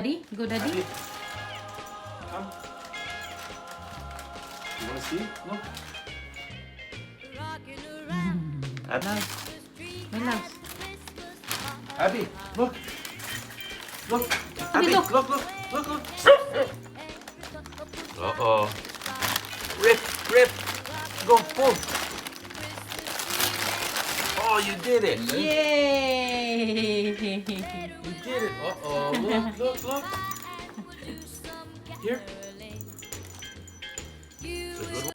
Daddy? Go, Daddy? Abby, come. You wanna see? Look. Abby, Love. My love. Abby, look. Look. Abby, Abby, look. look. Uh-oh. Rip. Go, pull. Oh, you did it. Yay! You did it. Uh-oh. Look. Here.